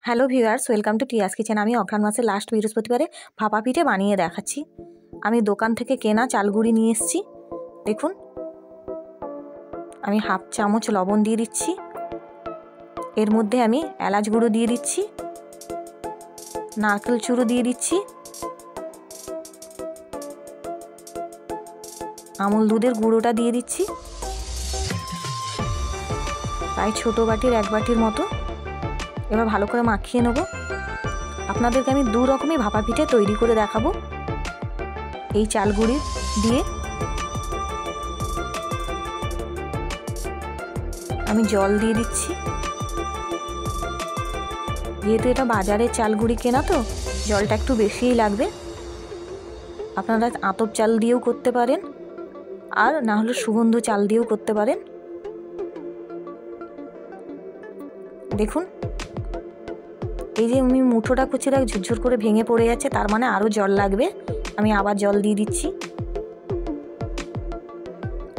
Hello viewers, welcome to টিয়াস kitchen. আমি অঘ্রাণ মাসের লাস্ট বৃহস্পতিবারে ভাপা পিঠে বানিয়ে দেখাচ্ছি। আমি দোকান থেকে কেনা চালগুড়ি নিয়ে এসেছি। দেখুন, আমি হাফ চামচ লবণ দিয়ে দিচ্ছি। এর মধ্যে আমি এলাচ গুঁড়ো দিয়ে দিচ্ছি, নারকেল চুরো দিয়ে দিচ্ছি, আমুল দুধের গুঁড়োটা দিয়ে দিচ্ছি, প্রায় ছোটো বাটির 1 বাটির মতো। এবার ভালো করে মাখিয়ে নেব। আপনাদেরকে আমি 2 রকমই ভাপা পিঠে তৈরি করে দেখাবো এই চালগুড়ি দিয়ে। আমি জল দিয়ে দিচ্ছি, যেহেতু এটা বাজারের চালগুড়ি কেনা তো জলটা একটু বেশিই লাগবে। আপনারা আতপ চাল দিয়েও করতে পারেন, আর না হলে সুগন্ধ চাল দিয়েও করতে পারেন। দেখুন, এই যে আমি মুঠোটা কুচিরা ঝুরঝুর করে ভেঙে পড়ে যাচ্ছে, তার মানে আরও জল লাগবে। আমি আবার জল দিয়ে দিচ্ছি।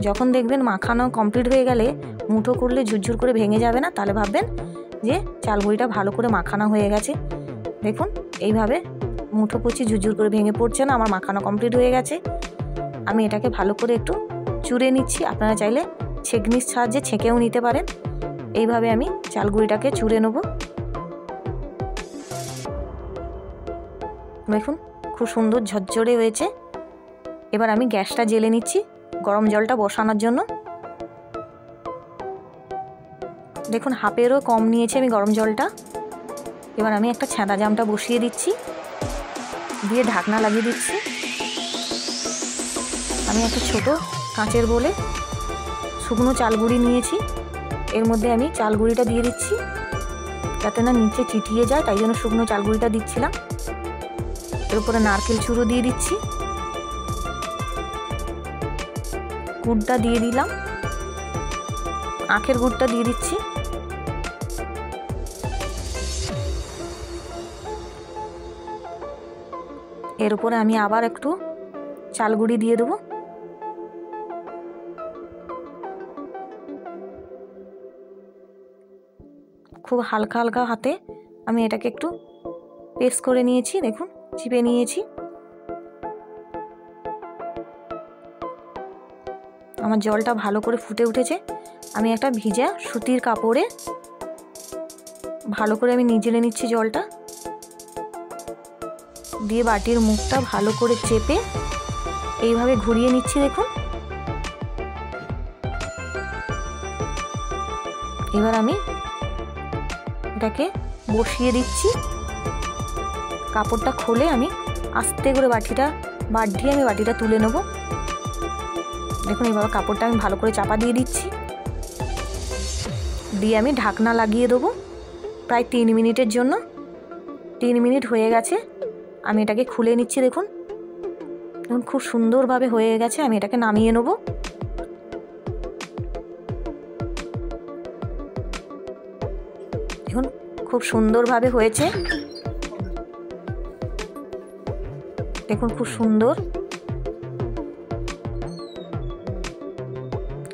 যখন দেখবেন মাখানো কমপ্লিট হয়ে গেলে মুঠো করলে ঝুরঝুর করে ভেঙে যাবে না, তাহলে ভাববেন যে চালগুড়িটা ভালো করে মাখানো হয়ে গেছে। দেখুন, এইভাবে মুঠো কুচি ঝুরঝুর করে ভেঙে পড়ছে না, আমার মাখানো কমপ্লিট হয়ে গেছে। আমি এটাকে ভালো করে একটু চুড়ে নিচ্ছি। আপনারা চাইলে ছেঁকনির সাহায্যে ছেঁকেও নিতে পারেন। এইভাবে আমি চালগুড়িটাকে চুড়ে নেব। দেখুন, খুব সুন্দর ঝরঝরে হয়েছে। এবার আমি গ্যাসটা জ্বেলে নিচ্ছি গরম জলটা বসানোর জন্য। দেখুন, হাফেরও কম নিয়েছি আমি গরম জলটা। এবার আমি একটা ছ্যাঁদা জামটা বসিয়ে দিচ্ছি, দিয়ে ঢাকনা লাগিয়ে দিচ্ছি। আমি একটা ছোট কাঁচের বলে শুকনো চালগুড়ি নিয়েছি। এর মধ্যে আমি চালগুড়িটা দিয়ে দিচ্ছি, যাতে না নিচে চিটিয়ে যায়, তাই জন্য শুকনো চালগুড়িটা দিচ্ছিলাম। এর উপরে নারকেল চুরো দিয়ে দিচ্ছি, গুড়টা দিয়ে দিলাম, আখের গুড়টা দিয়ে দিচ্ছি। এর উপরে আমি আবার একটু চালগুড়ি দিয়ে দেবো। খুব হালকা হালকা হাতে আমি এটাকে একটু পেস্ট করে নিয়েছি। দেখুন, চিপে নিয়েছি। আমার জলটা ভালো করে ফুটে উঠেছে। আমি একটা ভিজা সুতির কাপড়ে ভালো করে আমি নিজড়ে নিচ্ছি জলটা দিয়ে। বাটির মুখটা ভালো করে চেপে এইভাবে ঘুরিয়ে নিচ্ছি। দেখুন, এবার আমি এটাকে বসিয়ে দিচ্ছি। কাপড়টা খুলে আমি আস্তে করে বাট দিয়ে আমি বাটিটা তুলে নেব। দেখুন, এইভাবে কাপড়টা আমি ভালো করে চাপা দিয়ে দিচ্ছি, দিয়ে আমি ঢাকনা লাগিয়ে দেবো প্রায় 3 মিনিটের জন্য। 3 মিনিট হয়ে গেছে, আমি এটাকে খুলে নিচ্ছি। দেখুন, খুব সুন্দরভাবে হয়ে গেছে। আমি এটাকে নামিয়ে নেব। দেখুন, খুব সুন্দরভাবে হয়েছে। দেখুন, খুব সুন্দর।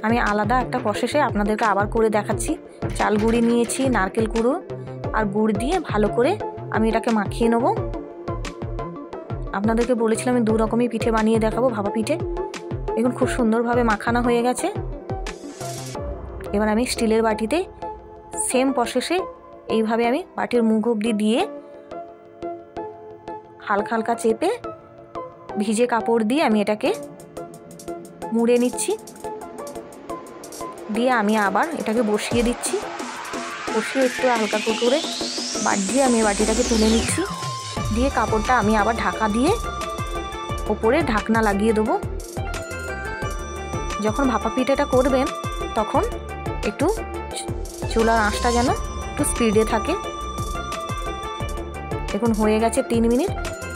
আমি আলাদা একটা প্রসেসে আপনাদেরকে আবার করে দেখাচ্ছি। চালগুড়ি নিয়েছি, নারকেল কুড়ো আর গুড় দিয়ে ভালো করে আমি এটাকে মাখিয়ে নেব। আপনাদেরকে বলেছিলাম আমি 2 রকমই পিঠে বানিয়ে দেখাবো, ভাপা পিঠে। দেখুন, খুব সুন্দরভাবে মাখানো হয়ে গেছে। এবার আমি স্টিলের বাটিতে সেম প্রসেসে এইভাবে আমি বাটির মুখ অবধি দিয়ে হালকা হালকা চেপে ভিজে কাপড় দিয়ে আমি এটাকে মুড়ে নিচ্ছি। দিয়ে আমি আবার এটাকে বসিয়ে দিচ্ছি। বসিয়ে একটু হালকা করে বাট দিয়ে আমি বাটিটাকে তুলে নিচ্ছি। দিয়ে কাপড়টা আমি আবার ঢাকা দিয়ে ওপরে ঢাকনা লাগিয়ে দেবো। যখন ভাপা পিঠাটা করবেন তখন একটু চুলার আঁচটা যেন একটু স্পিডে থাকে। দেখুন, হয়ে গেছে 3 মিনিট।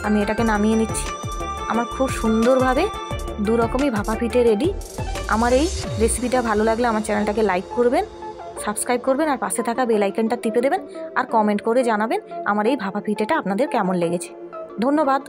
আমি এটাকে নামিয়ে নিচ্ছি। আমার খুব সুন্দরভাবে 2 রকমই ভাপা পিঠে রেডি। আমার এই রেসিপিটা ভালো লাগলে আমার চ্যানেলটাকে লাইক করবেন, সাবস্ক্রাইব করবেন, আর পাশে থাকা বেল আইকনটা টিপে দেবেন, আর কমেন্ট করে জানাবেন আমার এই ভাপা পিঠেটা আপনাদের কেমন লেগেছে। ধন্যবাদ।